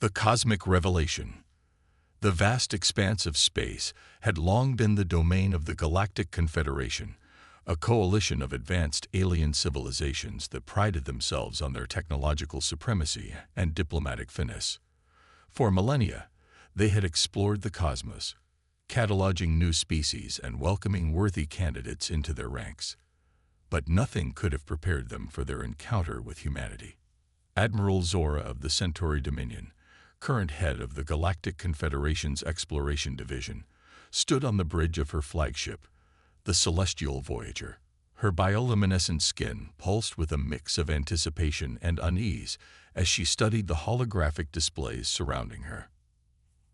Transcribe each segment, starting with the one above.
The cosmic revelation. The vast expanse of space had long been the domain of the Galactic Confederation, a coalition of advanced alien civilizations that prided themselves on their technological supremacy and diplomatic finesse. For millennia, they had explored the cosmos, cataloging new species and welcoming worthy candidates into their ranks. But nothing could have prepared them for their encounter with humanity. Admiral Zora of the Centauri Dominion, current head of the Galactic Confederation's Exploration Division, stood on the bridge of her flagship, the Celestial Voyager. Her bioluminescent skin pulsed with a mix of anticipation and unease as she studied the holographic displays surrounding her.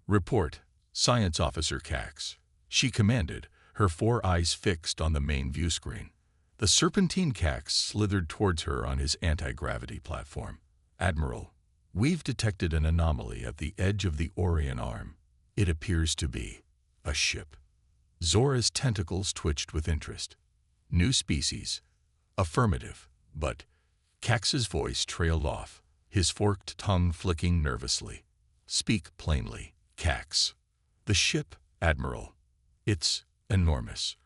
"Report, Science Officer Cax," she commanded, her 4 eyes fixed on the main view screen. The serpentine Cax slithered towards her on his anti-gravity platform. "Admiral, we've detected an anomaly at the edge of the Orion Arm. It appears to be a ship." Zora's tentacles twitched with interest. "New species?" "Affirmative, but—" Cax's voice trailed off, his forked tongue flicking nervously. "Speak plainly, Cax." "The ship, Admiral. It's enormous.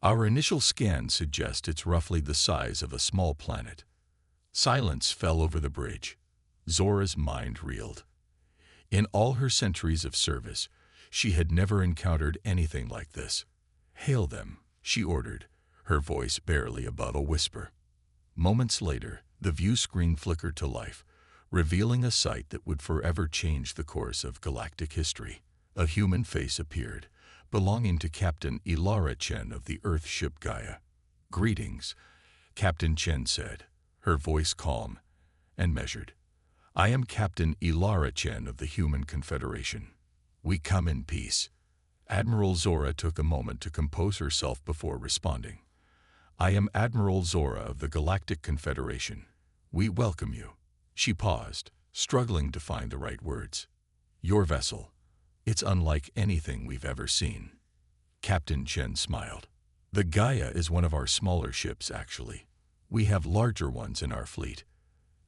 Our initial scans suggest it's roughly the size of a small planet." Silence fell over the bridge. Zora's mind reeled. In all her centuries of service, she had never encountered anything like this. "Hail them," she ordered, her voice barely above a whisper. Moments later, the view screen flickered to life, revealing a sight that would forever change the course of galactic history. A human face appeared, belonging to Captain Ilara Chen of the Earth ship Gaia. "Greetings," Captain Chen said, her voice calm and measured. "I am Captain Ilara Chen of the Human Confederation. We come in peace." Admiral Zora took a moment to compose herself before responding. "I am Admiral Zora of the Galactic Confederation. We welcome you." She paused, struggling to find the right words. "Your vessel. It's unlike anything we've ever seen." Captain Chen smiled. "The Gaia is one of our smaller ships, actually. We have larger ones in our fleet."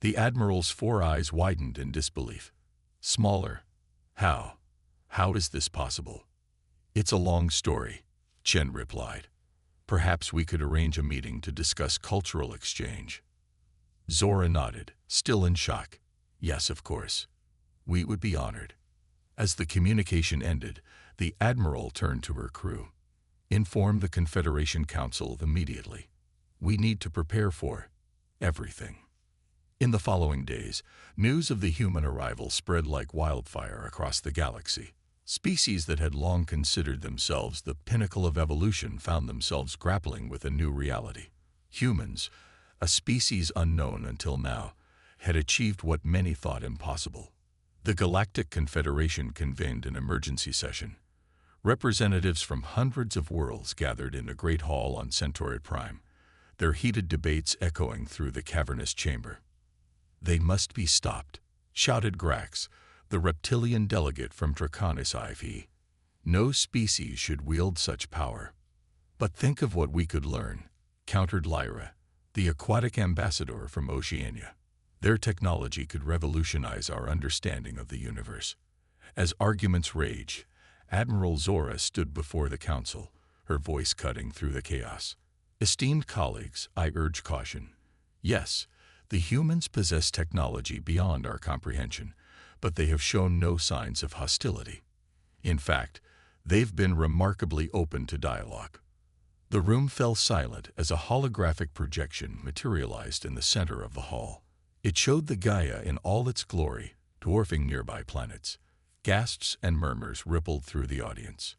The Admiral's 4 eyes widened in disbelief. "Smaller? How? How is this possible?" "It's a long story," Chen replied. "Perhaps we could arrange a meeting to discuss cultural exchange." Zora nodded, still in shock. "Yes, of course. We would be honored." As the communication ended, the Admiral turned to her crew. "Inform the Confederation Council immediately. We need to prepare for everything." In the following days, news of the human arrival spread like wildfire across the galaxy. Species that had long considered themselves the pinnacle of evolution found themselves grappling with a new reality. Humans, a species unknown until now, had achieved what many thought impossible. The Galactic Confederation convened an emergency session. Representatives from hundreds of worlds gathered in a great hall on Centauri Prime, their heated debates echoing through the cavernous chamber. "They must be stopped," shouted Grax, the reptilian delegate from Draconis IV. "No species should wield such power." "But think of what we could learn," countered Lyra, the aquatic ambassador from Oceania. "Their technology could revolutionize our understanding of the universe." As arguments raged, Admiral Zora stood before the council, her voice cutting through the chaos. "Esteemed colleagues, I urge caution. Yes, the humans possess technology beyond our comprehension, but they have shown no signs of hostility. In fact, they've been remarkably open to dialogue." The room fell silent as a holographic projection materialized in the center of the hall. It showed the Gaia in all its glory, dwarfing nearby planets. Gasps and murmurs rippled through the audience.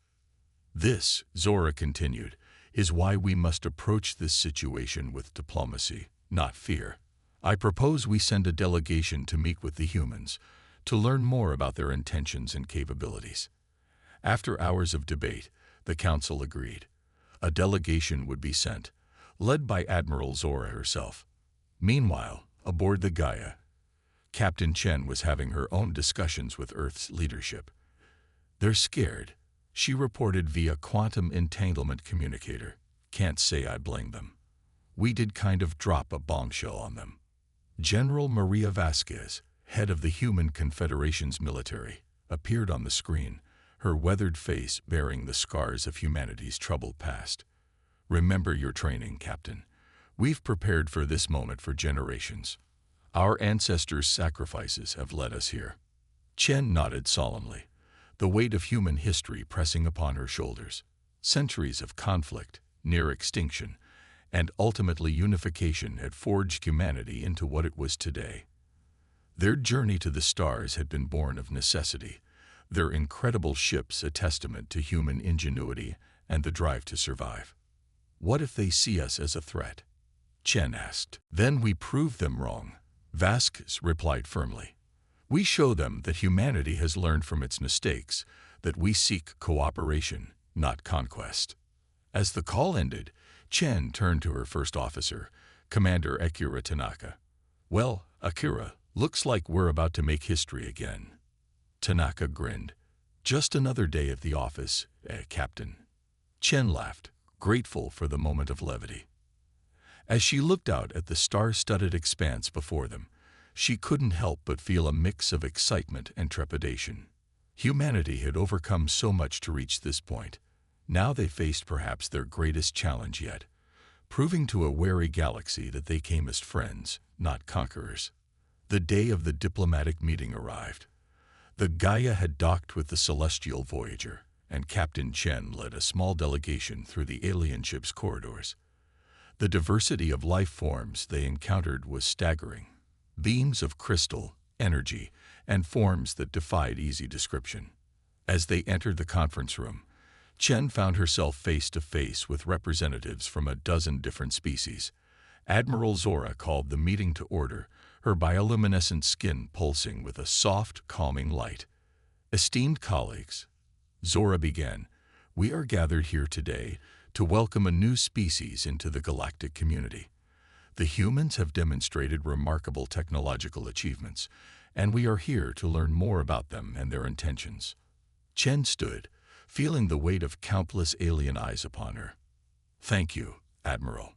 "This," Zora continued, "is why we must approach this situation with diplomacy, not fear. I propose we send a delegation to meet with the humans, to learn more about their intentions and capabilities." After hours of debate, the council agreed. A delegation would be sent, led by Admiral Zora herself. Meanwhile, aboard the Gaia, Captain Chen was having her own discussions with Earth's leadership. "They're scared," she reported via quantum entanglement communicator. "Can't say I blame them. We did kind of drop a bombshell on them." General Maria Vasquez, head of the Human Confederation's military, appeared on the screen, her weathered face bearing the scars of humanity's troubled past. "Remember your training, Captain. We've prepared for this moment for generations. Our ancestors' sacrifices have led us here." Chen nodded solemnly, the weight of human history pressing upon her shoulders. Centuries of conflict, near extinction, and ultimately unification had forged humanity into what it was today. Their journey to the stars had been born of necessity, their incredible ships a testament to human ingenuity and the drive to survive. "What if they see us as a threat?" Chen asked. "Then we prove them wrong," Vasquez replied firmly. "We show them that humanity has learned from its mistakes, that we seek cooperation, not conquest." As the call ended, Chen turned to her first officer, Commander Akira Tanaka. "Well, Akira, looks like we're about to make history again." Tanaka grinned. "Just another day at the office, Captain." Chen laughed, grateful for the moment of levity. As she looked out at the star-studded expanse before them, she couldn't help but feel a mix of excitement and trepidation. Humanity had overcome so much to reach this point. Now they faced perhaps their greatest challenge yet, proving to a wary galaxy that they came as friends, not conquerors. The day of the diplomatic meeting arrived. The Gaia had docked with the celestial Voyager, and Captain Chen led a small delegation through the alien ship's corridors. The diversity of life forms they encountered was staggering. Beams of crystal, energy, and forms that defied easy description. As they entered the conference room, Chen found herself face to face with representatives from a dozen different species. Admiral Zora called the meeting to order, her bioluminescent skin pulsing with a soft, calming light. "Esteemed colleagues," Zora began, "we are gathered here today to welcome a new species into the galactic community. The humans have demonstrated remarkable technological achievements, and we are here to learn more about them and their intentions." Chen stood, feeling the weight of countless alien eyes upon her. "Thank you, Admiral.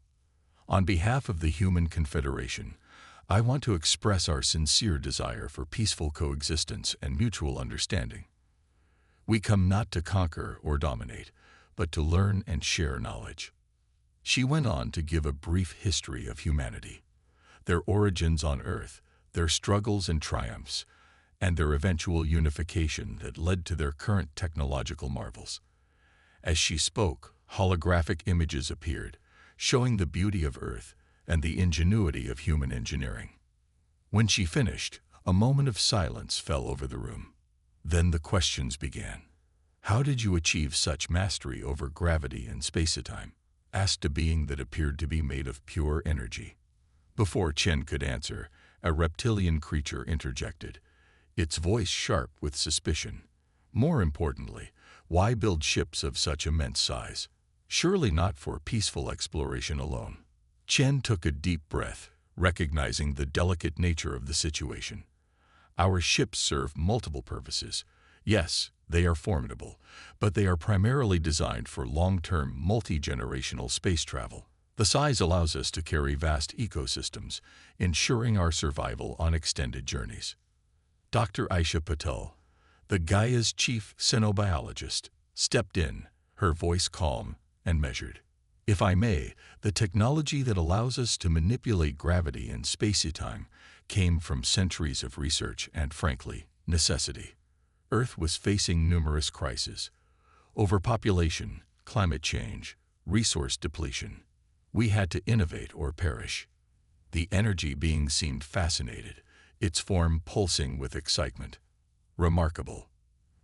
On behalf of the Human Confederation, I want to express our sincere desire for peaceful coexistence and mutual understanding. We come not to conquer or dominate, but to learn and share knowledge." She went on to give a brief history of humanity, their origins on Earth, their struggles and triumphs, and their eventual unification that led to their current technological marvels. As she spoke, holographic images appeared, showing the beauty of Earth and the ingenuity of human engineering. When she finished, a moment of silence fell over the room. Then the questions began. "How did you achieve such mastery over gravity and space-time?" asked a being that appeared to be made of pure energy. Before Chen could answer, a reptilian creature interjected, its voice sharp with suspicion. "More importantly, why build ships of such immense size? Surely not for peaceful exploration alone." Chen took a deep breath, recognizing the delicate nature of the situation. "Our ships serve multiple purposes. Yes, they are formidable, but they are primarily designed for long-term, multi-generational space travel. The size allows us to carry vast ecosystems, ensuring our survival on extended journeys." Dr. Aisha Patel, the Gaia's chief xenobiologist, stepped in, her voice calm and measured. "If I may, the technology that allows us to manipulate gravity and space-time came from centuries of research and, frankly, necessity. Earth was facing numerous crises: overpopulation, climate change, resource depletion. We had to innovate or perish." The energy being seemed fascinated, its form pulsing with excitement. "Remarkable.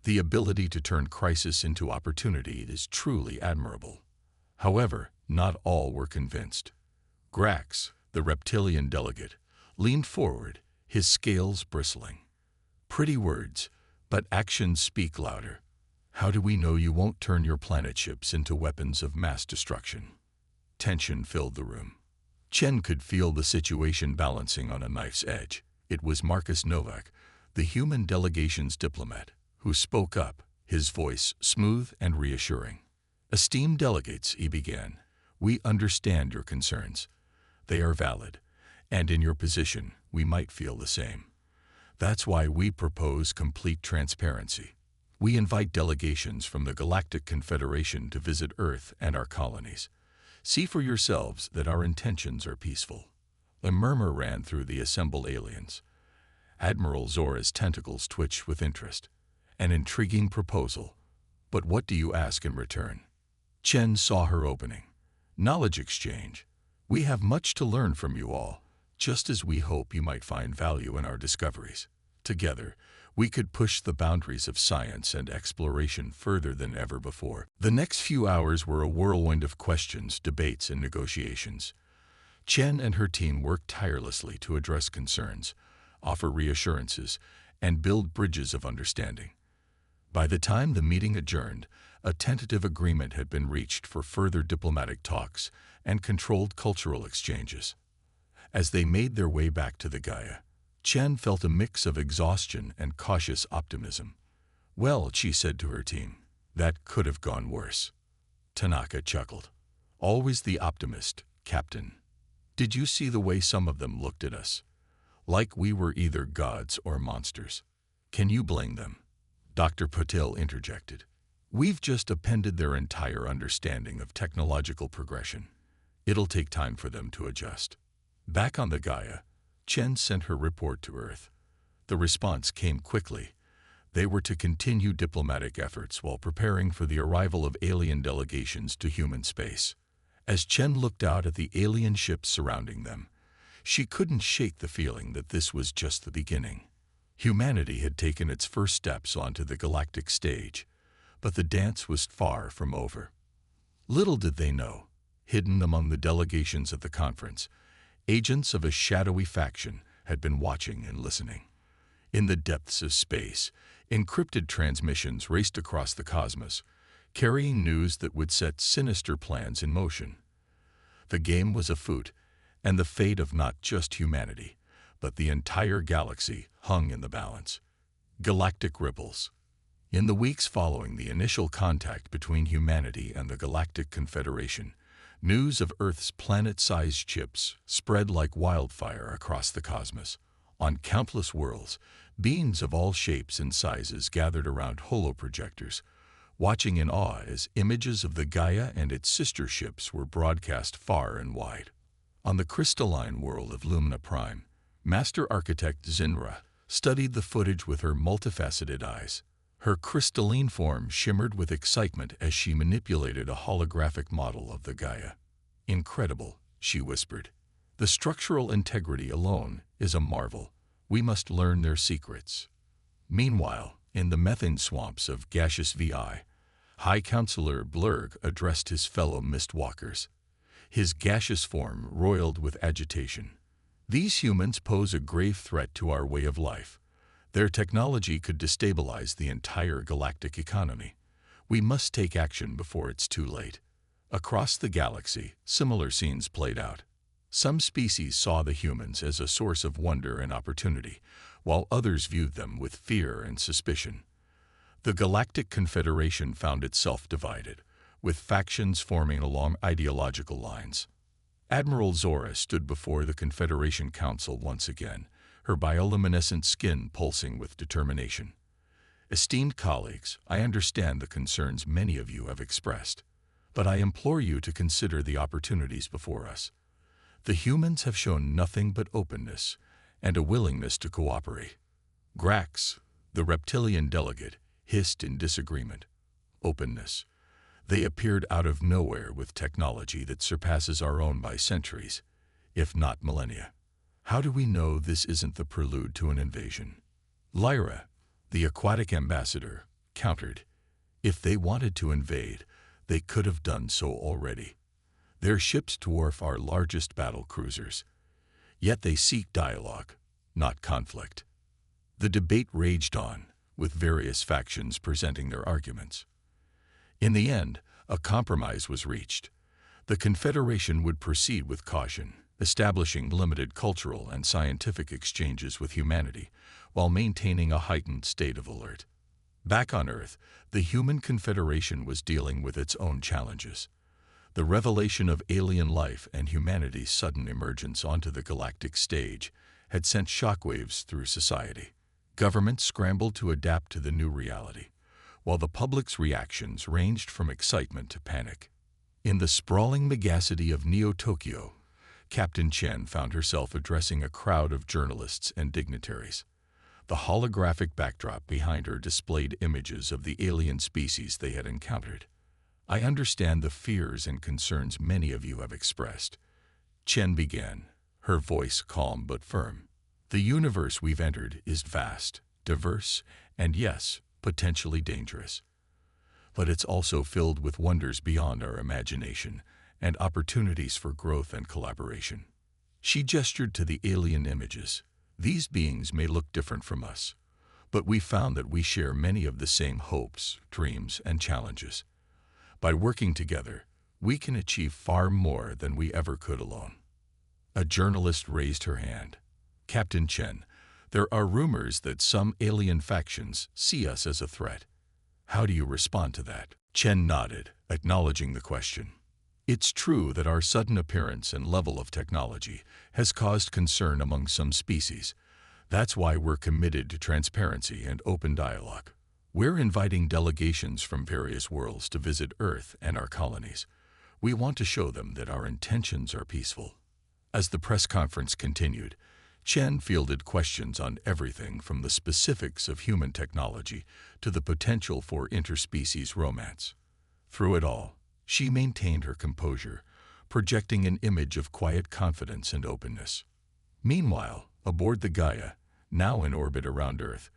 The ability to turn crisis into opportunity is truly admirable." However, not all were convinced. Grax, the reptilian delegate, leaned forward, his scales bristling. "Pretty words, but actions speak louder. How do we know you won't turn your planet ships into weapons of mass destruction?" Tension filled the room. Chen could feel the situation balancing on a knife's edge. It was Marcus Novak, the human delegation's diplomat, who spoke up, his voice smooth and reassuring. "Esteemed delegates," he began, "we understand your concerns. They are valid, and in your position, we might feel the same. That's why we propose complete transparency. We invite delegations from the Galactic Confederation to visit Earth and our colonies. See for yourselves that our intentions are peaceful." A murmur ran through the assembled aliens. Admiral Zora's tentacles twitched with interest. "An intriguing proposal. But what do you ask in return?" Chen saw her opening. "Knowledge exchange. We have much to learn from you all, just as we hope you might find value in our discoveries. Together, we could push the boundaries of science and exploration further than ever before." The next few hours were a whirlwind of questions, debates, and negotiations. Chen and her team worked tirelessly to address concerns, offer reassurances, and build bridges of understanding. By the time the meeting adjourned, a tentative agreement had been reached for further diplomatic talks and controlled cultural exchanges. As they made their way back to the Gaia, Chen felt a mix of exhaustion and cautious optimism. "Well," she said to her team, "that could have gone worse." Tanaka chuckled. "Always the optimist, Captain. Did you see the way some of them looked at us? Like we were either gods or monsters. Can you blame them?" Dr. Patel interjected. "We've just appended their entire understanding of technological progression. It'll take time for them to adjust." Back on the Gaia, Chen sent her report to Earth. The response came quickly. They were to continue diplomatic efforts while preparing for the arrival of alien delegations to human space. As Chen looked out at the alien ships surrounding them, she couldn't shake the feeling that this was just the beginning. Humanity had taken its first steps onto the galactic stage, but the dance was far from over. Little did they know, hidden among the delegations at the conference, agents of a shadowy faction had been watching and listening. In the depths of space, encrypted transmissions raced across the cosmos, carrying news that would set sinister plans in motion. The game was afoot, and the fate of not just humanity, but the entire galaxy hung in the balance. Galactic ripples. In the weeks following the initial contact between humanity and the Galactic Confederation, news of Earth's planet-sized ships spread like wildfire across the cosmos. On countless worlds, beings of all shapes and sizes gathered around holoprojectors, watching in awe as images of the Gaia and its sister ships were broadcast far and wide. On the crystalline world of Lumina Prime, Master Architect Zinra studied the footage with her multifaceted eyes. Her crystalline form shimmered with excitement as she manipulated a holographic model of the Gaia. "Incredible," she whispered. "The structural integrity alone is a marvel. We must learn their secrets." Meanwhile, in the methane swamps of gaseous VI, High Counselor Blurg addressed his fellow Mistwalkers. His gaseous form roiled with agitation. "These humans pose a grave threat to our way of life. Their technology could destabilize the entire galactic economy. We must take action before it's too late." Across the galaxy, similar scenes played out. Some species saw the humans as a source of wonder and opportunity, while others viewed them with fear and suspicion. The Galactic Confederation found itself divided, with factions forming along ideological lines. Admiral Zora stood before the Confederation Council once again, her bioluminescent skin pulsing with determination. "Esteemed colleagues, I understand the concerns many of you have expressed, but I implore you to consider the opportunities before us. The humans have shown nothing but openness and a willingness to cooperate." Grax, the reptilian delegate, hissed in disagreement. "Openness. They appeared out of nowhere with technology that surpasses our own by centuries, if not millennia. How do we know this isn't the prelude to an invasion?" Lyra, the aquatic ambassador, countered. "If they wanted to invade, they could have done so already. Their ships dwarf our largest battle cruisers. Yet they seek dialogue, not conflict." The debate raged on, with various factions presenting their arguments. In the end, a compromise was reached. The Confederation would proceed with caution, establishing limited cultural and scientific exchanges with humanity, while maintaining a heightened state of alert. Back on Earth, the Human Confederation was dealing with its own challenges. The revelation of alien life and humanity's sudden emergence onto the galactic stage had sent shockwaves through society. Governments scrambled to adapt to the new reality, while the public's reactions ranged from excitement to panic. In the sprawling megacity of Neo-Tokyo, Captain Chen found herself addressing a crowd of journalists and dignitaries. The holographic backdrop behind her displayed images of the alien species they had encountered. "I understand the fears and concerns many of you have expressed," Chen began, her voice calm but firm. "The universe we've entered is vast, diverse, and yes, potentially dangerous. But it's also filled with wonders beyond our imagination and opportunities for growth and collaboration." She gestured to the alien images. "These beings may look different from us, but we found that we share many of the same hopes, dreams, and challenges. By working together, we can achieve far more than we ever could alone." A journalist raised her hand. "Captain Chen, there are rumors that some alien factions see us as a threat. How do you respond to that?" Chen nodded, acknowledging the question. "It's true that our sudden appearance and level of technology has caused concern among some species. That's why we're committed to transparency and open dialogue. We're inviting delegations from various worlds to visit Earth and our colonies. We want to show them that our intentions are peaceful." As the press conference continued, Chen fielded questions on everything from the specifics of human technology to the potential for interspecies romance. Through it all, she maintained her composure, projecting an image of quiet confidence and openness. Meanwhile, aboard the Gaia, now in orbit around Earth,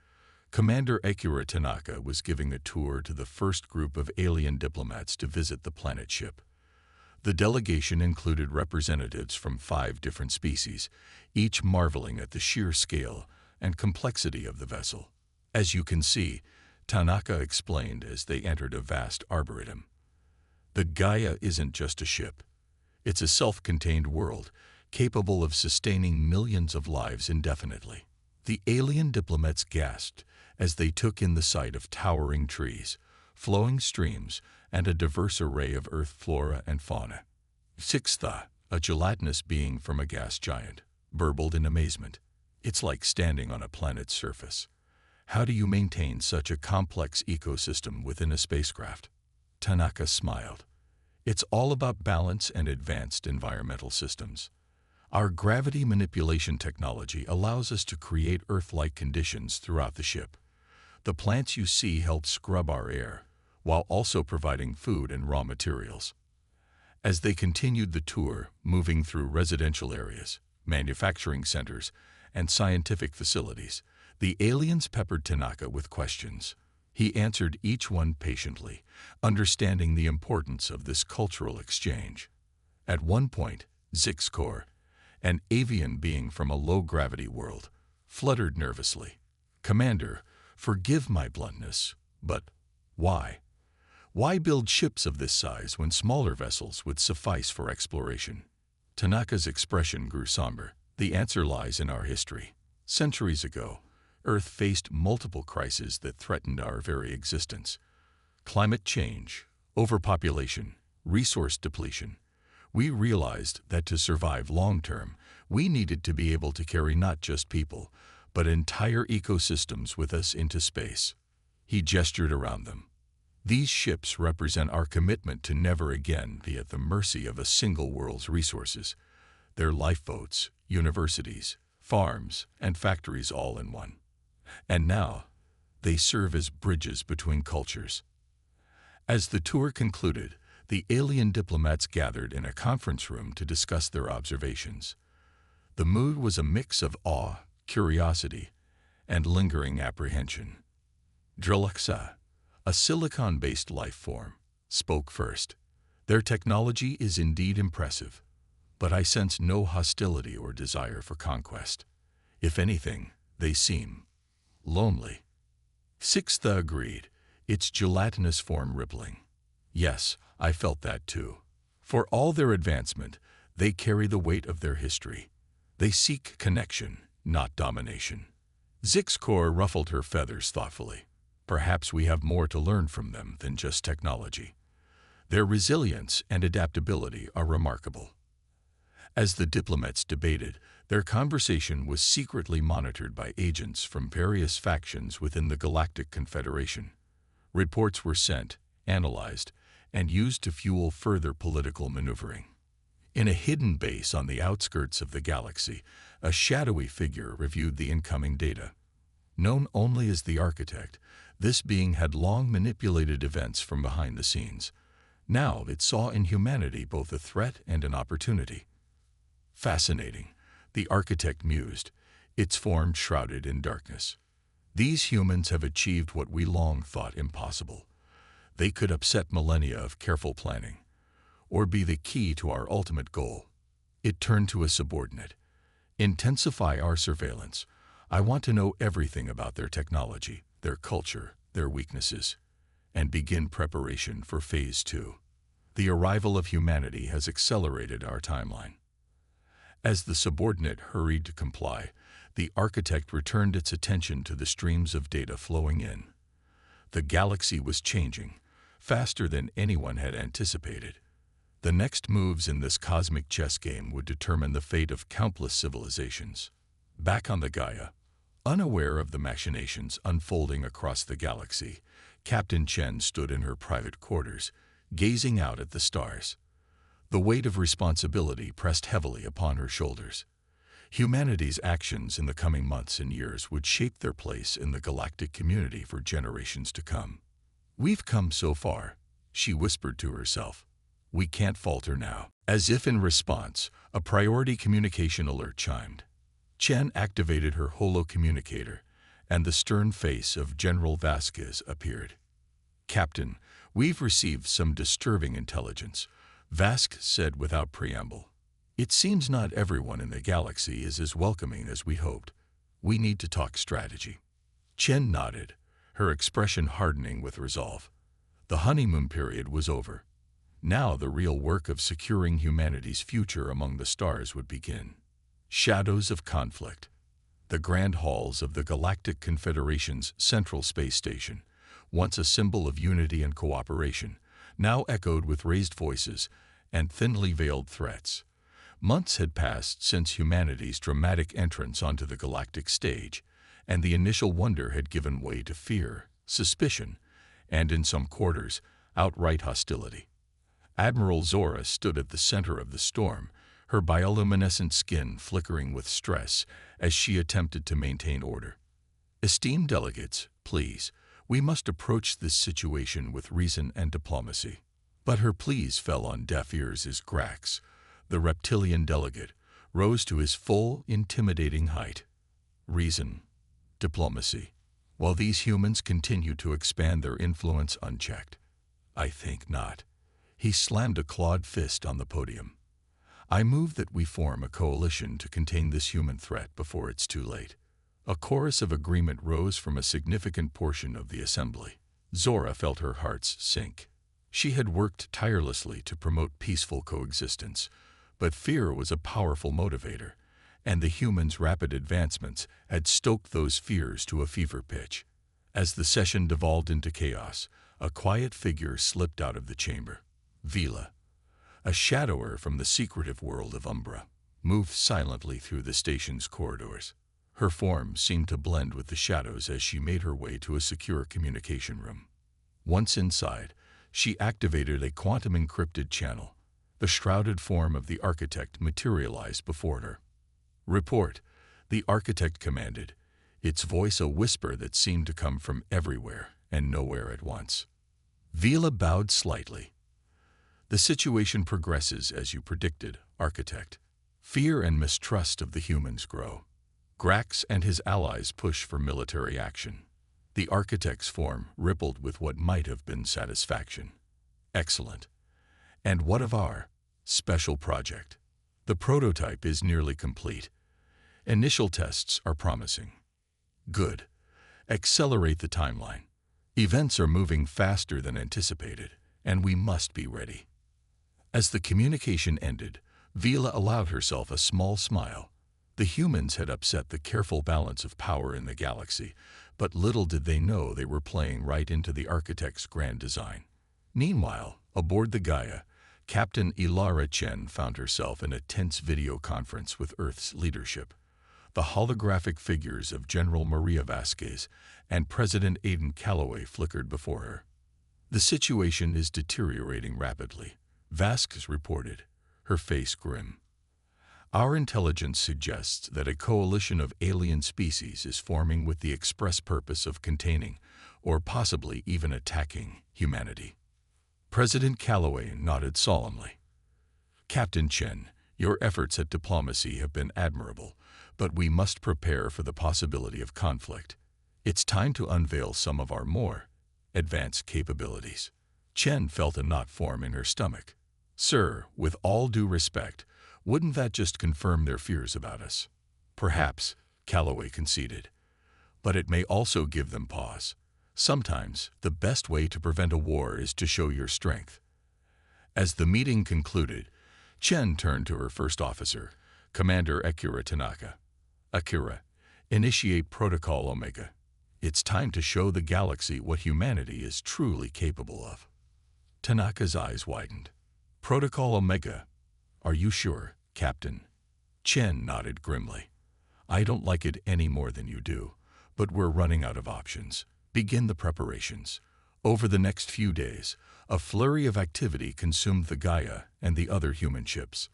Commander Akira Tanaka was giving a tour to the first group of alien diplomats to visit the planet ship. The delegation included representatives from 5 different species, each marveling at the sheer scale and complexity of the vessel. "As you can see," Tanaka explained as they entered a vast arboretum, "the Gaia isn't just a ship. It's a self-contained world, capable of sustaining millions of lives indefinitely." The alien diplomats gasped as they took in the sight of towering trees, flowing streams, and a diverse array of Earth flora and fauna. Sixtha, a gelatinous being from a gas giant, burbled in amazement. "It's like standing on a planet's surface. How do you maintain such a complex ecosystem within a spacecraft?" Tanaka smiled. "It's all about balance and advanced environmental systems. Our gravity manipulation technology allows us to create Earth-like conditions throughout the ship. The plants you see help scrub our air, while also providing food and raw materials." As they continued the tour, moving through residential areas, manufacturing centers, and scientific facilities, the aliens peppered Tanaka with questions. He answered each one patiently, understanding the importance of this cultural exchange. At one point, Zixkor, an avian being from a low-gravity world, fluttered nervously. "Commander, forgive my bluntness, but why? Why build ships of this size when smaller vessels would suffice for exploration?" Tanaka's expression grew somber. "The answer lies in our history. Centuries ago, Earth faced multiple crises that threatened our very existence. Climate change, overpopulation, resource depletion. We realized that to survive long-term, we needed to be able to carry not just people, but entire ecosystems with us into space." He gestured around them. "These ships represent our commitment to never again be at the mercy of a single world's resources. They're lifeboats, universities, farms, and factories all in one. And now, they serve as bridges between cultures." As the tour concluded, the alien diplomats gathered in a conference room to discuss their observations. The mood was a mix of awe, curiosity, and lingering apprehension. Drelaksa, a silicon-based life form, spoke first. "Their technology is indeed impressive, but I sense no hostility or desire for conquest. If anything, they seem lonely." Sixtha agreed, its gelatinous form rippling. "Yes, I felt that too. For all their advancement, they carry the weight of their history. They seek connection, not domination." Zixkor ruffled her feathers thoughtfully. "Perhaps we have more to learn from them than just technology. Their resilience and adaptability are remarkable." As the diplomats debated, their conversation was secretly monitored by agents from various factions within the Galactic Confederation. Reports were sent, analyzed, and used to fuel further political maneuvering. In a hidden base on the outskirts of the galaxy, a shadowy figure reviewed the incoming data. Known only as the Architect, this being had long manipulated events from behind the scenes. Now it saw in humanity both a threat and an opportunity. Fascinating, the Architect mused, its form shrouded in darkness. These humans have achieved what we long thought impossible. They could upset millennia of careful planning, or be the key to our ultimate goal. It turned to a subordinate. Intensify our surveillance. I want to know everything about their technology, their culture, their weaknesses, and begin preparation for Phase 2. The arrival of humanity has accelerated our timeline. As the subordinate hurried to comply, the Architect returned its attention to the streams of data flowing in. The galaxy was changing, faster than anyone had anticipated. The next moves in this cosmic chess game would determine the fate of countless civilizations. Back on the Gaia, unaware of the machinations unfolding across the galaxy, Captain Chen stood in her private quarters, gazing out at the stars. The weight of responsibility pressed heavily upon her shoulders. Humanity's actions in the coming months and years would shape their place in the galactic community for generations to come. "We've come so far," she whispered to herself. "We can't falter now." As if in response, a priority communication alert chimed. Chen activated her holo-communicator, and the stern face of General Vasquez appeared. "Captain, we've received some disturbing intelligence," Vasquez said without preamble. "It seems not everyone in the galaxy is as welcoming as we hoped. We need to talk strategy." Chen nodded, her expression hardening with resolve. The honeymoon period was over. Now the real work of securing humanity's future among the stars would begin. Shadows of conflict. The grand halls of the Galactic Confederation's Central Space Station, once a symbol of unity and cooperation, now echoed with raised voices and thinly veiled threats. Months had passed since humanity's dramatic entrance onto the galactic stage, and the initial wonder had given way to fear, suspicion, and in some quarters, outright hostility. Admiral Zora stood at the center of the storm, her bioluminescent skin flickering with stress as she attempted to maintain order. "Esteemed delegates, please, we must approach this situation with reason and diplomacy." But her pleas fell on deaf ears as Grax, the reptilian delegate, rose to his full, intimidating height. Reason, diplomacy, while these humans continue to expand their influence unchecked. I think not. He slammed a clawed fist on the podium. I move that we form a coalition to contain this human threat before it's too late. A chorus of agreement rose from a significant portion of the assembly. Zora felt her heart sink. She had worked tirelessly to promote peaceful coexistence, but fear was a powerful motivator, and the humans' rapid advancements had stoked those fears to a fever pitch. As the session devolved into chaos, a quiet figure slipped out of the chamber. Vila, a shadower from the secretive world of Umbra, moved silently through the station's corridors. Her form seemed to blend with the shadows as she made her way to a secure communication room. Once inside, she activated a quantum-encrypted channel. The shrouded form of the Architect materialized before her. "Report," the Architect commanded, its voice a whisper that seemed to come from everywhere and nowhere at once. Vila bowed slightly. "The situation progresses as you predicted, Architect. Fear and mistrust of the humans grow. Grax and his allies push for military action." The Architect's form rippled with what might have been satisfaction. "Excellent. And what of our special project?" "The prototype is nearly complete. Initial tests are promising." "Good. Accelerate the timeline. Events are moving faster than anticipated, and we must be ready." As the communication ended, Vila allowed herself a small smile. The humans had upset the careful balance of power in the galaxy, but little did they know they were playing right into the Architect's grand design. Meanwhile, aboard the Gaia, Captain Ilara Chen found herself in a tense video conference with Earth's leadership. The holographic figures of General Maria Vasquez and President Aiden Calloway flickered before her. "The situation is deteriorating rapidly," Vasquez reported, her face grim. "Our intelligence suggests that a coalition of alien species is forming with the express purpose of containing, or possibly even attacking, humanity." President Calloway nodded solemnly. "Captain Chen, your efforts at diplomacy have been admirable, but we must prepare for the possibility of conflict. It's time to unveil some of our more advanced capabilities." Chen felt a knot form in her stomach. "Sir, with all due respect, wouldn't that just confirm their fears about us?" "Perhaps," Calloway conceded, "but it may also give them pause. Sometimes, the best way to prevent a war is to show your strength." As the meeting concluded, Chen turned to her first officer, Commander Akira Tanaka. "Akira, initiate Protocol Omega. It's time to show the galaxy what humanity is truly capable of." Tanaka's eyes widened. "Protocol Omega? Are you sure, Captain?" Chen nodded grimly. "I don't like it any more than you do, but we're running out of options. Begin the preparations." Over the next few days, a flurry of activity consumed the Gaia and the other human ships.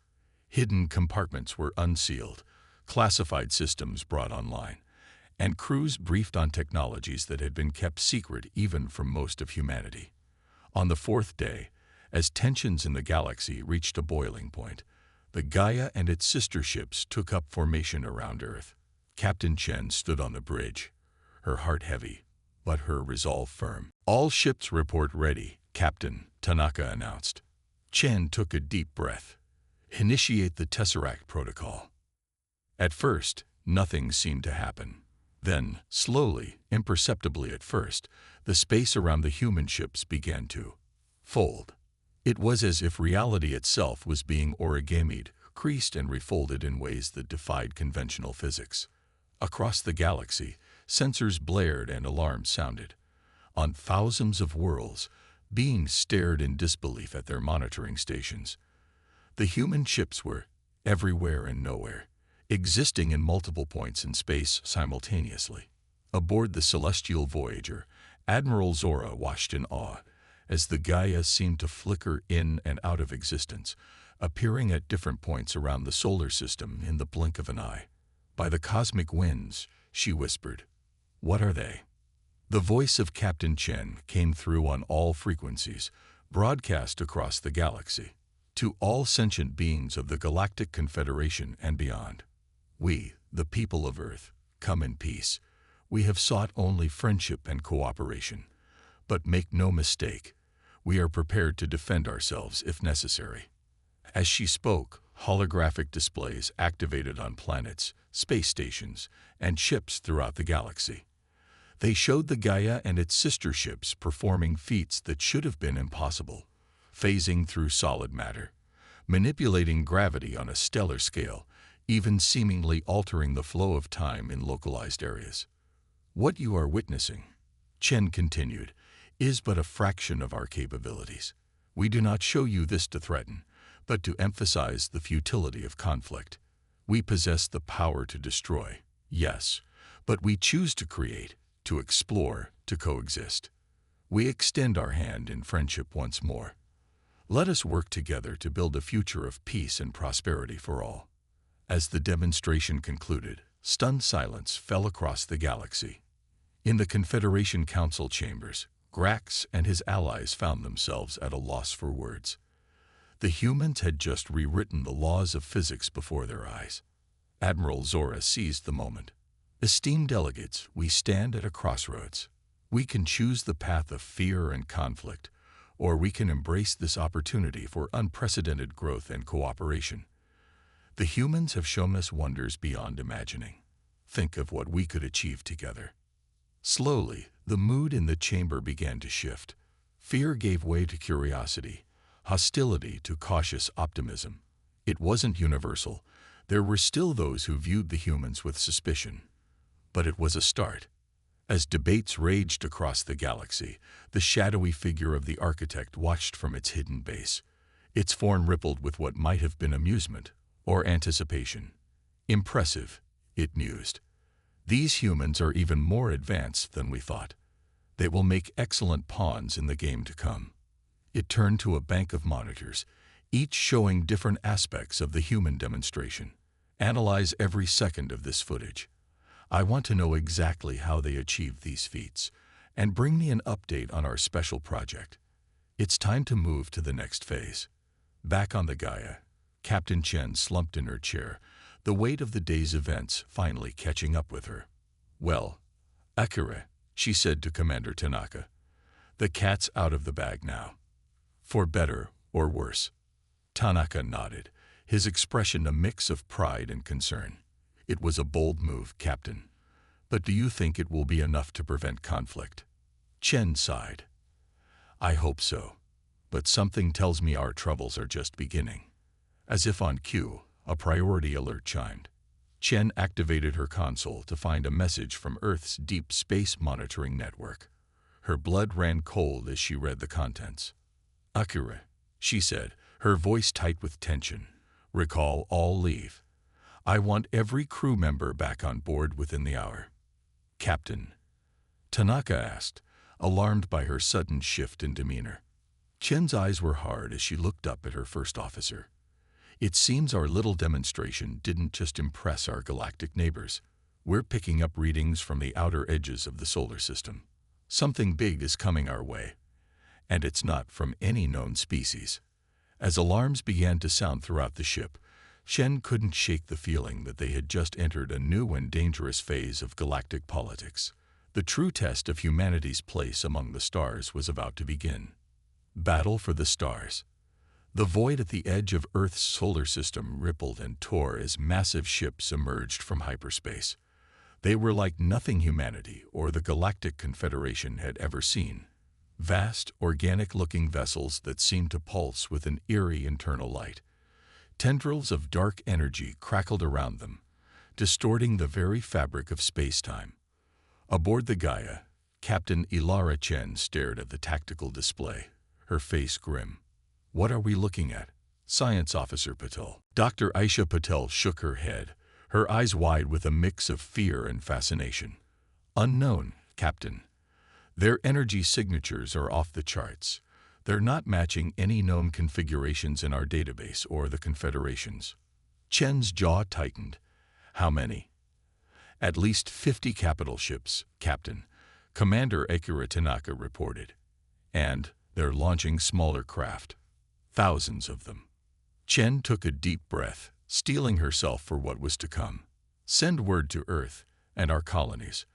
Hidden compartments were unsealed, classified systems brought online, and crews briefed on technologies that had been kept secret even from most of humanity. On the fourth day, as tensions in the galaxy reached a boiling point, the Gaia and its sister ships took up formation around Earth. Captain Chen stood on the bridge, her heart heavy, but her resolve firm. "All ships report ready, Captain," Tanaka announced. Chen took a deep breath. "Initiate the Tesseract Protocol." At first, nothing seemed to happen. Then, slowly, imperceptibly at first, the space around the human ships began to fold. It was as if reality itself was being origamied, creased and refolded in ways that defied conventional physics. Across the galaxy, sensors blared and alarms sounded. On thousands of worlds, beings stared in disbelief at their monitoring stations. The human ships were everywhere and nowhere, existing in multiple points in space simultaneously. Aboard the celestial Voyager, Admiral Zora watched in awe as the Gaia seemed to flicker in and out of existence, appearing at different points around the solar system in the blink of an eye. "By the cosmic winds," she whispered. "What are they?" The voice of Captain Chen came through on all frequencies, broadcast across the galaxy. "To all sentient beings of the Galactic Confederation and beyond. We, the people of Earth, come in peace. We have sought only friendship and cooperation. But make no mistake, we are prepared to defend ourselves if necessary." As she spoke, holographic displays activated on planets, space stations, and ships throughout the galaxy. They showed the Gaia and its sister ships performing feats that should have been impossible, phasing through solid matter, manipulating gravity on a stellar scale, even seemingly altering the flow of time in localized areas. "What you are witnessing," Chen continued, "is but a fraction of our capabilities. We do not show you this to threaten, but to emphasize the futility of conflict. We possess the power to destroy, yes, but we choose to create, to explore, to coexist. We extend our hand in friendship once more. Let us work together to build a future of peace and prosperity for all." As the demonstration concluded, stunned silence fell across the galaxy. In the Confederation Council chambers, Grax and his allies found themselves at a loss for words. The humans had just rewritten the laws of physics before their eyes. Admiral Zora seized the moment. "Esteemed delegates, we stand at a crossroads. We can choose the path of fear and conflict, or we can embrace this opportunity for unprecedented growth and cooperation. The humans have shown us wonders beyond imagining. Think of what we could achieve together." Slowly, the mood in the chamber began to shift. Fear gave way to curiosity, hostility to cautious optimism. It wasn't universal. There were still those who viewed the humans with suspicion. But it was a start. As debates raged across the galaxy, the shadowy figure of the architect watched from its hidden base. Its form rippled with what might have been amusement or anticipation. "Impressive," it mused. "These humans are even more advanced than we thought. They will make excellent pawns in the game to come." It turned to a bank of monitors, each showing different aspects of the human demonstration. "Analyze every second of this footage. I want to know exactly how they achieved these feats, and bring me an update on our special project. It's time to move to the next phase." Back on the Gaia, Captain Chen slumped in her chair, the weight of the day's events finally catching up with her. "Well, Akira," she said to Commander Tanaka, "the cat's out of the bag now. For better or worse." Tanaka nodded, his expression a mix of pride and concern. "It was a bold move, Captain. But do you think it will be enough to prevent conflict?" Chen sighed. "I hope so. But something tells me our troubles are just beginning." As if on cue, a priority alert chimed. Chen activated her console to find a message from Earth's deep space monitoring network. Her blood ran cold as she read the contents. "Akira," she said, her voice tight with tension, "recall all leave. I want every crew member back on board within the hour." "Captain?" Tanaka asked, alarmed by her sudden shift in demeanor. Chen's eyes were hard as she looked up at her first officer. "It seems our little demonstration didn't just impress our galactic neighbors. We're picking up readings from the outer edges of the solar system. Something big is coming our way, and it's not from any known species." As alarms began to sound throughout the ship, Chen couldn't shake the feeling that they had just entered a new and dangerous phase of galactic politics. The true test of humanity's place among the stars was about to begin. Battle for the stars. The void at the edge of Earth's solar system rippled and tore as massive ships emerged from hyperspace. They were like nothing humanity or the Galactic Confederation had ever seen. Vast, organic-looking vessels that seemed to pulse with an eerie internal light. Tendrils of dark energy crackled around them, distorting the very fabric of space-time. Aboard the Gaia, Captain Ilara Chen stared at the tactical display, her face grim. "What are we looking at?" Science Officer Patel. Dr. Aisha Patel shook her head, her eyes wide with a mix of fear and fascination. "Unknown, Captain. Their energy signatures are off the charts. They're not matching any known configurations in our database or the Confederation's." Chen's jaw tightened. "How many?" "At least 50 capital ships, Captain," Commander Akira Tanaka reported. "And they're launching smaller craft. Thousands of them." Chen took a deep breath, steeling herself for what was to come. "Send word to Earth and our colonies.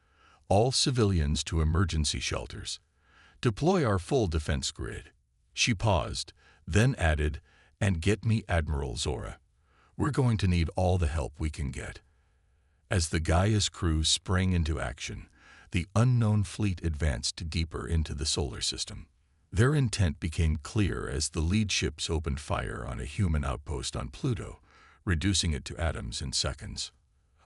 All civilians to emergency shelters. Deploy our full defense grid." She paused, then added, "And get me Admiral Zora. We're going to need all the help we can get." As the Gaia's crew sprang into action, the unknown fleet advanced deeper into the solar system. Their intent became clear as the lead ships opened fire on a human outpost on Pluto, reducing it to atoms in seconds.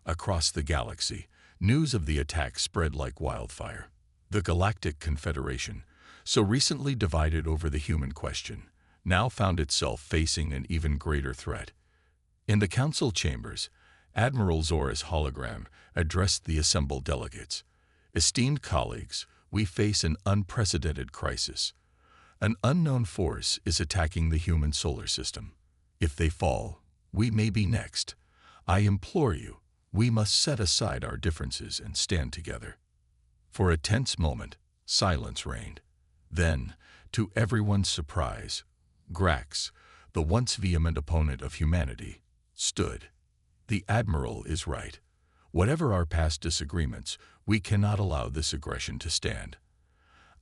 Across the galaxy, news of the attack spread like wildfire. The Galactic Confederation, so recently divided over the human question, now found itself facing an even greater threat. In the council chambers, Admiral Zora's hologram addressed the assembled delegates. "Esteemed colleagues, we face an unprecedented crisis. An unknown force is attacking the human solar system. If they fall, we may be next. I implore you, we must set aside our differences and stand together." For a tense moment, silence reigned. Then, to everyone's surprise, Grax, the once vehement opponent of humanity, stood. "The Admiral is right. Whatever our past disagreements, we cannot allow this aggression to stand.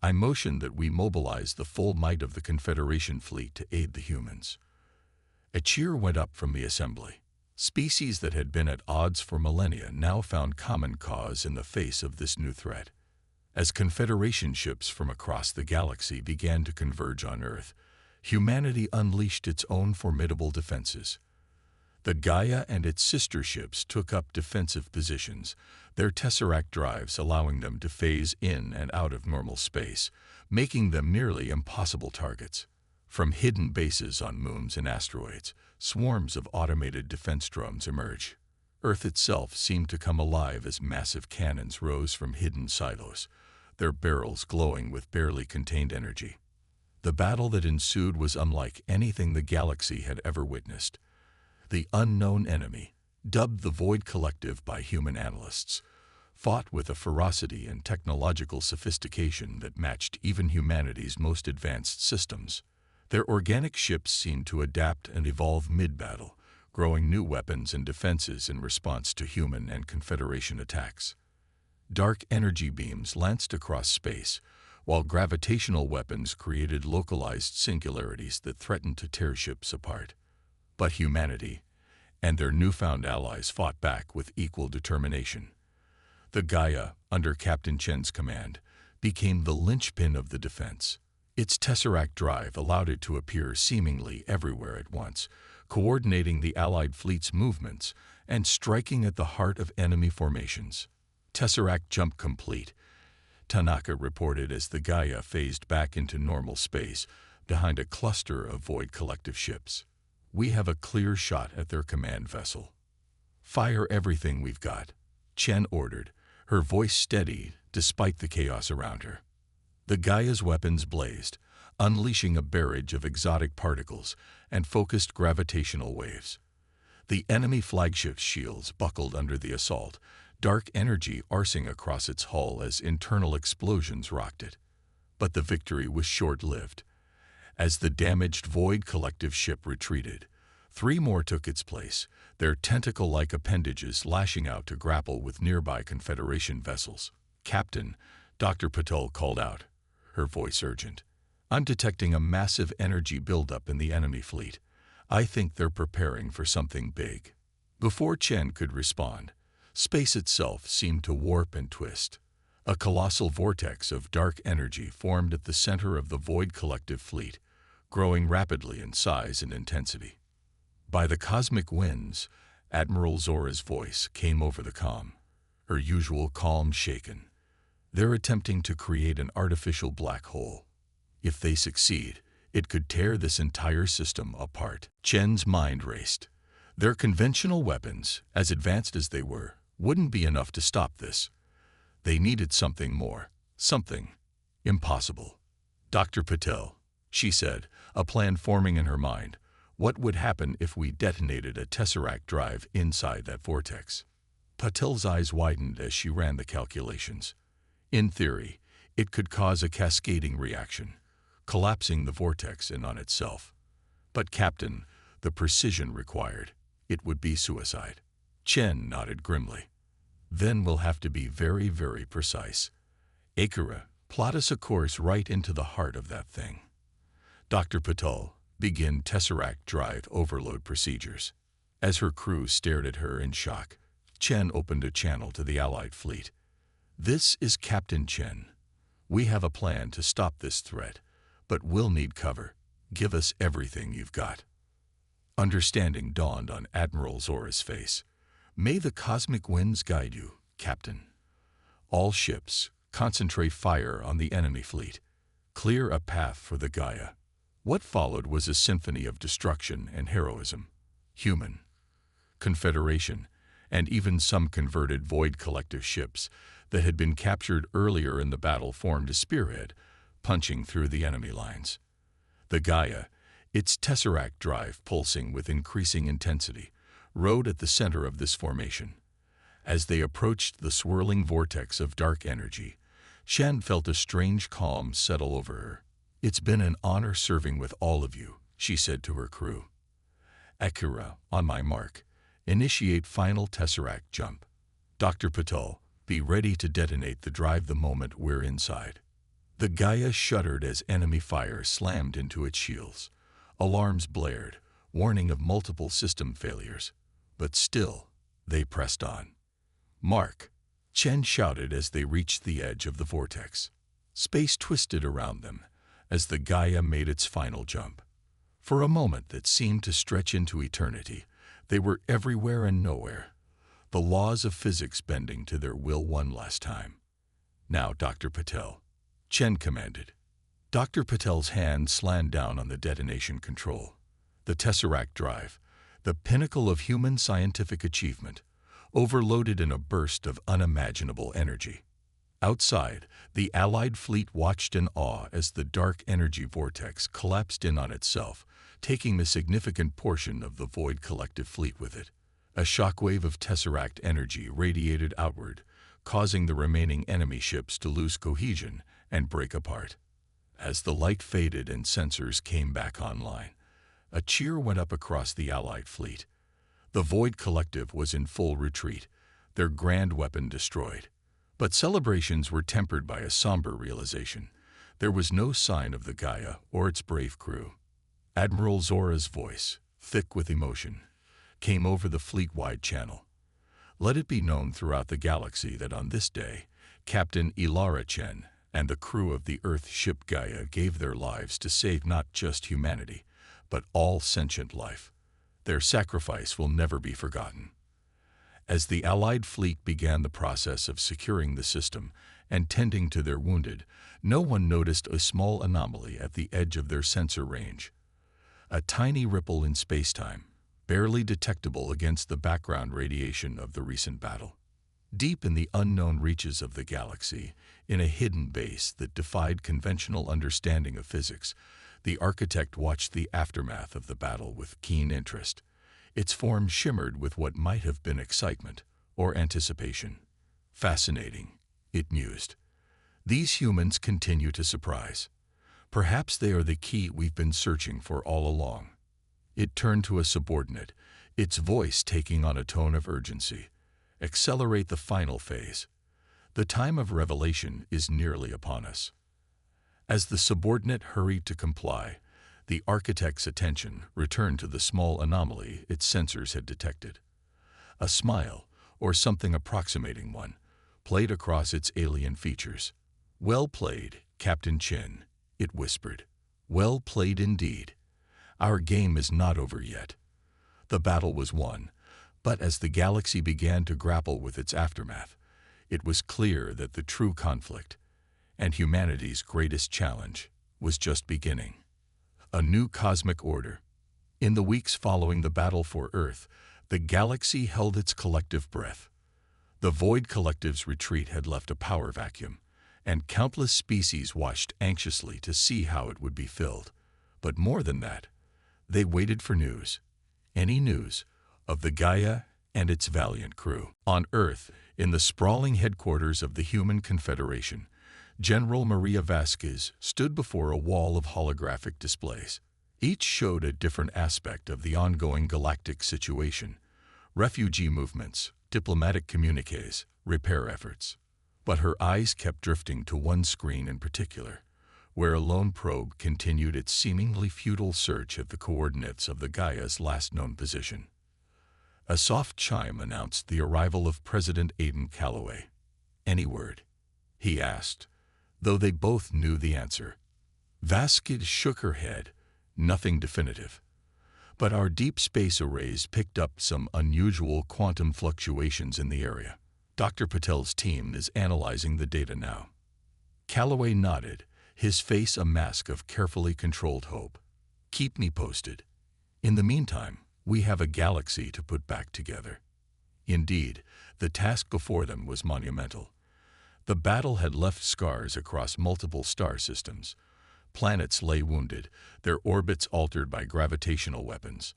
I motion that we mobilize the full might of the Confederation fleet to aid the humans." A cheer went up from the assembly. Species that had been at odds for millennia now found common cause in the face of this new threat. As Confederation ships from across the galaxy began to converge on Earth, humanity unleashed its own formidable defenses. The Gaia and its sister ships took up defensive positions, their tesseract drives allowing them to phase in and out of normal space, making them nearly impossible targets. From hidden bases on moons and asteroids, swarms of automated defense drones emerge. Earth itself seemed to come alive as massive cannons rose from hidden silos, their barrels glowing with barely contained energy. The battle that ensued was unlike anything the galaxy had ever witnessed. The unknown enemy, dubbed the Void Collective by human analysts, fought with a ferocity and technological sophistication that matched even humanity's most advanced systems. Their organic ships seemed to adapt and evolve mid-battle, growing new weapons and defenses in response to human and Confederation attacks. Dark energy beams lanced across space, while gravitational weapons created localized singularities that threatened to tear ships apart. But humanity and their newfound allies fought back with equal determination. The Gaia, under Captain Chen's command, became the linchpin of the defense. Its tesseract drive allowed it to appear seemingly everywhere at once, coordinating the Allied fleet's movements and striking at the heart of enemy formations. Tesseract jump complete, Tanaka reported as the Gaia phased back into normal space behind a cluster of Void Collective ships. We have a clear shot at their command vessel. Fire everything we've got, Chen ordered, her voice steady despite the chaos around her. The Gaia's weapons blazed, unleashing a barrage of exotic particles and focused gravitational waves. The enemy flagship's shields buckled under the assault, dark energy arcing across its hull as internal explosions rocked it. But the victory was short-lived. As the damaged Void Collective ship retreated, 3 more took its place, their tentacle-like appendages lashing out to grapple with nearby Confederation vessels. "Captain," Dr. Patel called out, her voice urgent. "I'm detecting a massive energy buildup in the enemy fleet. I think they're preparing for something big." Before Chen could respond, space itself seemed to warp and twist. A colossal vortex of dark energy formed at the center of the Void Collective fleet, growing rapidly in size and intensity. By the cosmic winds, Admiral Zora's voice came over the comm, her usual calm shaken. "They're attempting to create an artificial black hole. If they succeed, it could tear this entire system apart." Chen's mind raced. Their conventional weapons, as advanced as they were, wouldn't be enough to stop this. They needed something more, something impossible. "Dr. Patel," she said, a plan forming in her mind. "What would happen if we detonated a tesseract drive inside that vortex?" Patel's eyes widened as she ran the calculations. In theory, it could cause a cascading reaction, collapsing the vortex in on itself. But Captain, the precision required, it would be suicide. Chen nodded grimly. "Then we'll have to be very, very precise. Akira, plot us a course right into the heart of that thing." Dr. Patel, begin tesseract drive overload procedures. As her crew stared at her in shock, Chen opened a channel to the Allied fleet. "This is Captain Chen. We have a plan to stop this threat, but we'll need cover. Give us everything you've got." Understanding dawned on Admiral Zora's face. "May the cosmic winds guide you, Captain. All ships, concentrate fire on the enemy fleet. Clear a path for the Gaia." What followed was a symphony of destruction and heroism. Human, Confederation, and even some converted Void Collective ships that had been captured earlier in the battle formed a spearhead, punching through the enemy lines. The Gaia, its tesseract drive pulsing with increasing intensity, rode at the center of this formation. As they approached the swirling vortex of dark energy, Shan felt a strange calm settle over her. "It's been an honor serving with all of you," she said to her crew. "Akira, on my mark, initiate final tesseract jump. Dr. Patel, be ready to detonate the drive the moment we're inside." The Gaia shuddered as enemy fire slammed into its shields. Alarms blared, warning of multiple system failures. But still, they pressed on. "Mark!" Chen shouted as they reached the edge of the vortex. Space twisted around them as the Gaia made its final jump. For a moment that seemed to stretch into eternity, they were everywhere and nowhere, the laws of physics bending to their will one last time. "Now, Dr. Patel," Chen commanded. Dr. Patel's hand slammed down on the detonation control. The Tesseract drive, the pinnacle of human scientific achievement, overloaded in a burst of unimaginable energy. Outside, the Allied fleet watched in awe as the dark energy vortex collapsed in on itself, taking a significant portion of the Void Collective fleet with it. A shockwave of Tesseract energy radiated outward, causing the remaining enemy ships to lose cohesion and break apart. As the light faded and sensors came back online, a cheer went up across the Allied fleet. The Void Collective was in full retreat, their grand weapon destroyed. But celebrations were tempered by a somber realization. There was no sign of the Gaia or its brave crew. Admiral Zora's voice, thick with emotion, came over the fleet-wide channel. Let it be known throughout the galaxy that on this day, Captain Ilara Chen and the crew of the Earth ship Gaia gave their lives to save not just humanity, but all sentient life. Their sacrifice will never be forgotten. As the Allied fleet began the process of securing the system and tending to their wounded, no one noticed a small anomaly at the edge of their sensor range. A tiny ripple in spacetime, barely detectable against the background radiation of the recent battle. Deep in the unknown reaches of the galaxy, in a hidden base that defied conventional understanding of physics, the architect watched the aftermath of the battle with keen interest. Its form shimmered with what might have been excitement or anticipation. Fascinating, it mused. These humans continue to surprise. Perhaps they are the key we've been searching for all along. It turned to a subordinate, its voice taking on a tone of urgency. Accelerate the final phase. The time of revelation is nearly upon us. As the subordinate hurried to comply, the architect's attention returned to the small anomaly its sensors had detected. A smile, or something approximating one, played across its alien features. "Well played, Captain Chin," it whispered. "Well played indeed. Our game is not over yet." The battle was won, but as the galaxy began to grapple with its aftermath, it was clear that the true conflict, and humanity's greatest challenge, was just beginning. A new cosmic order. In the weeks following the battle for Earth, the galaxy held its collective breath. The Void Collective's retreat had left a power vacuum, and countless species watched anxiously to see how it would be filled. But more than that, they waited for news. Any news of the Gaia and its valiant crew. On Earth, in the sprawling headquarters of the Human Confederation, General Maria Vasquez stood before a wall of holographic displays. Each showed a different aspect of the ongoing galactic situation: refugee movements, diplomatic communiques, repair efforts. But her eyes kept drifting to one screen in particular, where a lone probe continued its seemingly futile search at the coordinates of the Gaia's last known position. A soft chime announced the arrival of President Aiden Calloway. "Any word?" he asked, though they both knew the answer. Vasquez shook her head. "Nothing definitive. But our deep space arrays picked up some unusual quantum fluctuations in the area. Dr. Patel's team is analyzing the data now." Calloway nodded, his face a mask of carefully controlled hope. "Keep me posted. In the meantime, we have a galaxy to put back together." Indeed, the task before them was monumental. The battle had left scars across multiple star systems. Planets lay wounded, their orbits altered by gravitational weapons.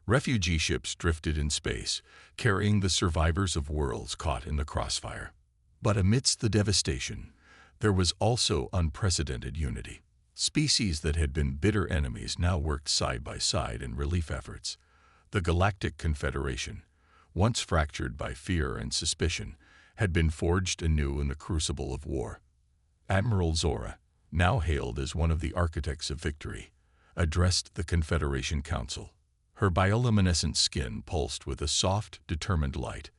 Refugee ships drifted in space, carrying the survivors of worlds caught in the crossfire. But amidst the devastation, there was also unprecedented unity. Species that had been bitter enemies now worked side by side in relief efforts. The Galactic Confederation, once fractured by fear and suspicion, had been forged anew in the crucible of war. Admiral Zora, now hailed as one of the architects of victory, addressed the Confederation Council. Her bioluminescent skin pulsed with a soft, determined light.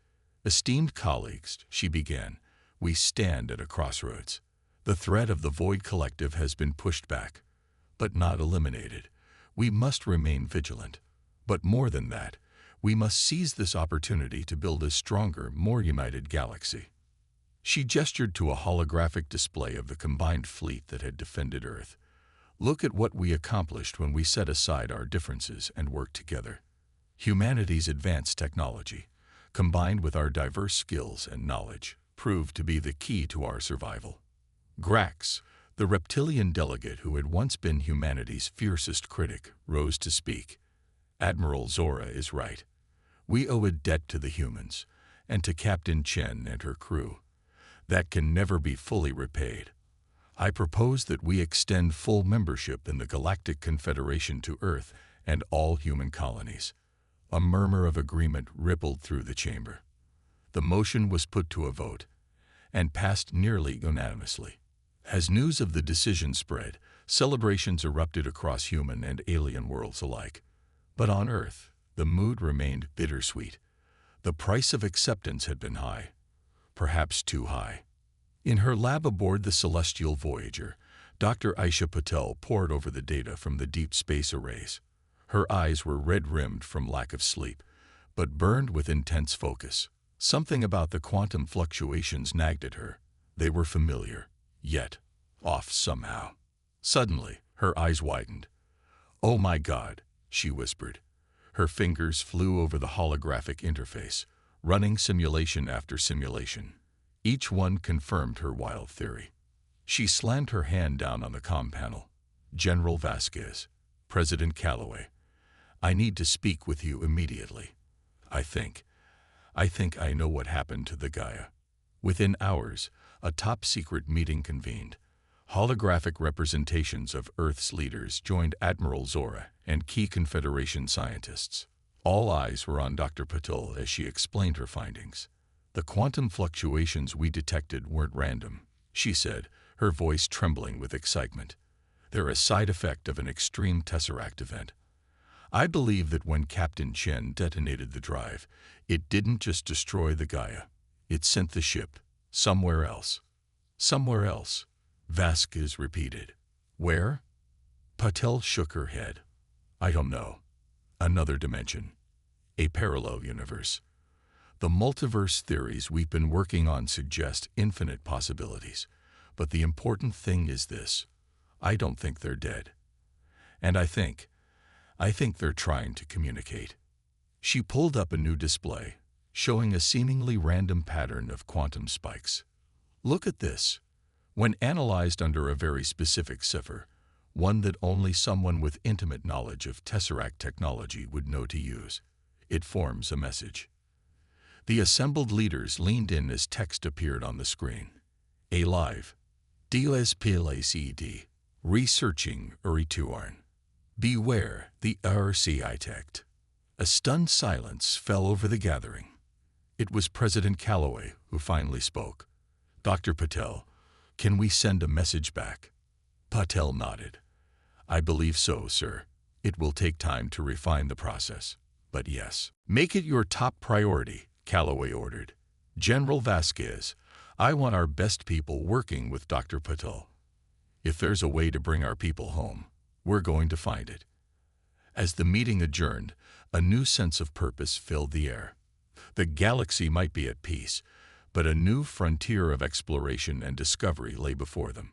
"Esteemed colleagues," she began, "we stand at a crossroads. The threat of the Void Collective has been pushed back, but not eliminated. We must remain vigilant. But more than that, we must seize this opportunity to build a stronger, more united galaxy." She gestured to a holographic display of the combined fleet that had defended Earth. Look at what we accomplished when we set aside our differences and worked together. Humanity's advanced technology, combined with our diverse skills and knowledge, proved to be the key to our survival. Grax, the reptilian delegate who had once been humanity's fiercest critic, rose to speak. Admiral Zora is right. We owe a debt to the humans, and to Captain Chen and her crew, that can never be fully repaid. I propose that we extend full membership in the Galactic Confederation to Earth and all human colonies. A murmur of agreement rippled through the chamber. The motion was put to a vote, and passed nearly unanimously. As news of the decision spread, celebrations erupted across human and alien worlds alike. But on Earth, the mood remained bittersweet. The price of acceptance had been high, perhaps too high. In her lab aboard the Celestial Voyager, Dr. Aisha Patel pored over the data from the deep space arrays. Her eyes were red-rimmed from lack of sleep, but burned with intense focus. Something about the quantum fluctuations nagged at her. They were familiar, yet off somehow. Suddenly, her eyes widened. "Oh my God," she whispered. Her fingers flew over the holographic interface, running simulation after simulation. Each one confirmed her wild theory. She slammed her hand down on the comm panel. "General Vasquez, President Calloway, I need to speak with you immediately. I think I know what happened to the Gaia." Within hours, a top-secret meeting convened. Holographic representations of Earth's leaders joined Admiral Zora and key Confederation scientists. All eyes were on Dr. Patel as she explained her findings. "The quantum fluctuations we detected weren't random," she said, her voice trembling with excitement. "They're a side effect of an extreme tesseract event. I believe that when Captain Chen detonated the drive, it didn't just destroy the Gaia. It sent the ship somewhere else." "Somewhere else," Vasquez repeated. "Where?" Patel shook her head. "I don't know. Another dimension. A parallel universe. The multiverse theories we've been working on suggest infinite possibilities. But the important thing is this. I don't think they're dead. And I think they're trying to communicate." She pulled up a new display, showing a seemingly random pattern of quantum spikes. "Look at this. When analyzed under a very specific cipher, one that only someone with intimate knowledge of tesseract technology would know to use, it forms a message." The assembled leaders leaned in as text appeared on the screen. "A live. DSPLACD. Researching Urituarn. Beware the RCI-tect." A stunned silence fell over the gathering. It was President Calloway who finally spoke. "Dr. Patel, can we send a message back?" Patel nodded. "I believe so, sir. It will take time to refine the process, but yes." "Make it your top priority," Calloway ordered. "General Vasquez, I want our best people working with Dr. Patel. If there's a way to bring our people home, we're going to find it." As the meeting adjourned, a new sense of purpose filled the air. The galaxy might be at peace, but a new frontier of exploration and discovery lay before them.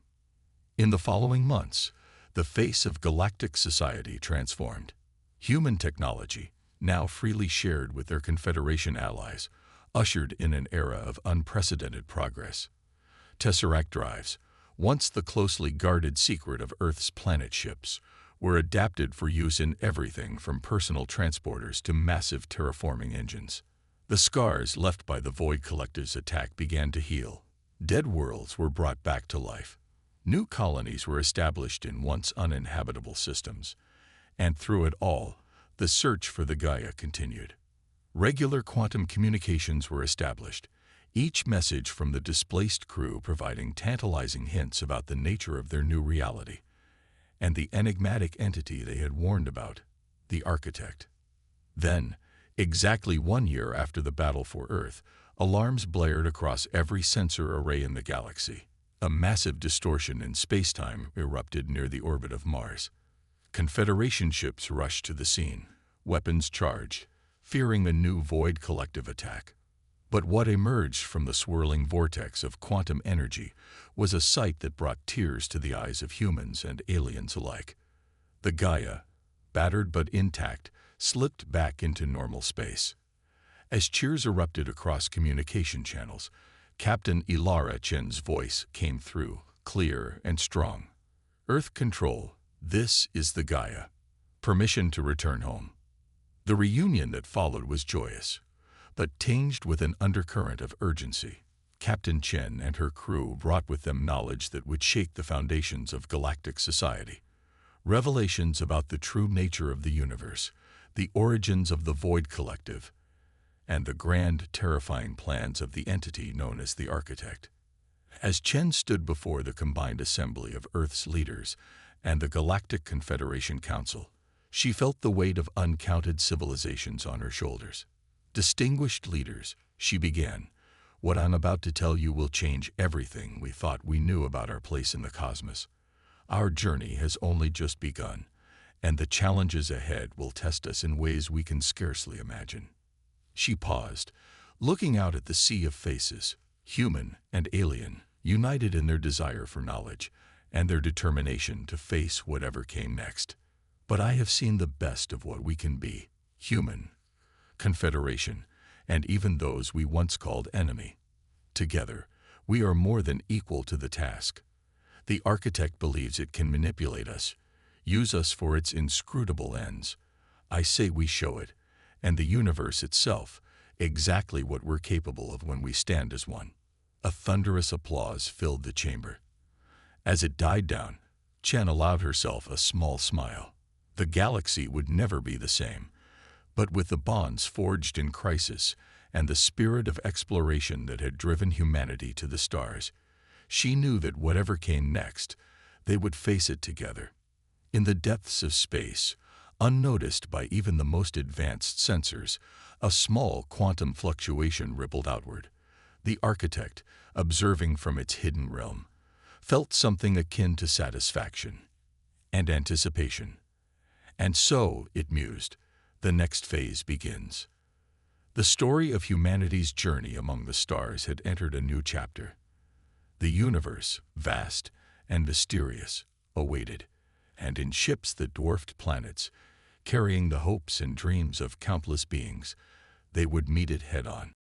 In the following months, the face of galactic society transformed. Human technology, now freely shared with their Confederation allies, ushered in an era of unprecedented progress. Tesseract drives, once the closely guarded secret of Earth's planet ships, were adapted for use in everything from personal transporters to massive terraforming engines. The scars left by the Void Collective's attack began to heal. Dead worlds were brought back to life. New colonies were established in once uninhabitable systems, and through it all, the search for the Gaia continued. Regular quantum communications were established, each message from the displaced crew providing tantalizing hints about the nature of their new reality, and the enigmatic entity they had warned about, the Architect. Then, exactly 1 year after the battle for Earth, alarms blared across every sensor array in the galaxy. A massive distortion in space-time erupted near the orbit of Mars. Confederation ships rushed to the scene, weapons charged, fearing a new Void Collective attack. But what emerged from the swirling vortex of quantum energy was a sight that brought tears to the eyes of humans and aliens alike. The Gaia, battered but intact, slipped back into normal space. As cheers erupted across communication channels, Captain Ilara Chen's voice came through, clear and strong. Earth Control, this is the Gaia. Permission to return home. The reunion that followed was joyous, but tinged with an undercurrent of urgency. Captain Chen and her crew brought with them knowledge that would shake the foundations of galactic society. Revelations about the true nature of the universe, the origins of the Void Collective, and the grand, terrifying plans of the entity known as the Architect. As Chen stood before the combined assembly of Earth's leaders and the Galactic Confederation Council, she felt the weight of uncounted civilizations on her shoulders. Distinguished leaders, she began, what I'm about to tell you will change everything we thought we knew about our place in the cosmos. Our journey has only just begun, and the challenges ahead will test us in ways we can scarcely imagine. She paused, looking out at the sea of faces, human and alien, united in their desire for knowledge and their determination to face whatever came next. But I have seen the best of what we can be, human, confederation, and even those we once called enemy. Together, we are more than equal to the task. The Architect believes it can manipulate us, use us for its inscrutable ends. I say we show it, and the universe itself, exactly what we're capable of when we stand as one. A thunderous applause filled the chamber. As it died down, Chen allowed herself a small smile. The galaxy would never be the same, but with the bonds forged in crisis and the spirit of exploration that had driven humanity to the stars, she knew that whatever came next, they would face it together. In the depths of space, unnoticed by even the most advanced sensors, a small quantum fluctuation rippled outward. The Architect, observing from its hidden realm, felt something akin to satisfaction and anticipation. And so, it mused, the next phase begins. The story of humanity's journey among the stars had entered a new chapter. The universe, vast and mysterious, awaited, and in ships that dwarfed planets, carrying the hopes and dreams of countless beings, they would meet it head-on.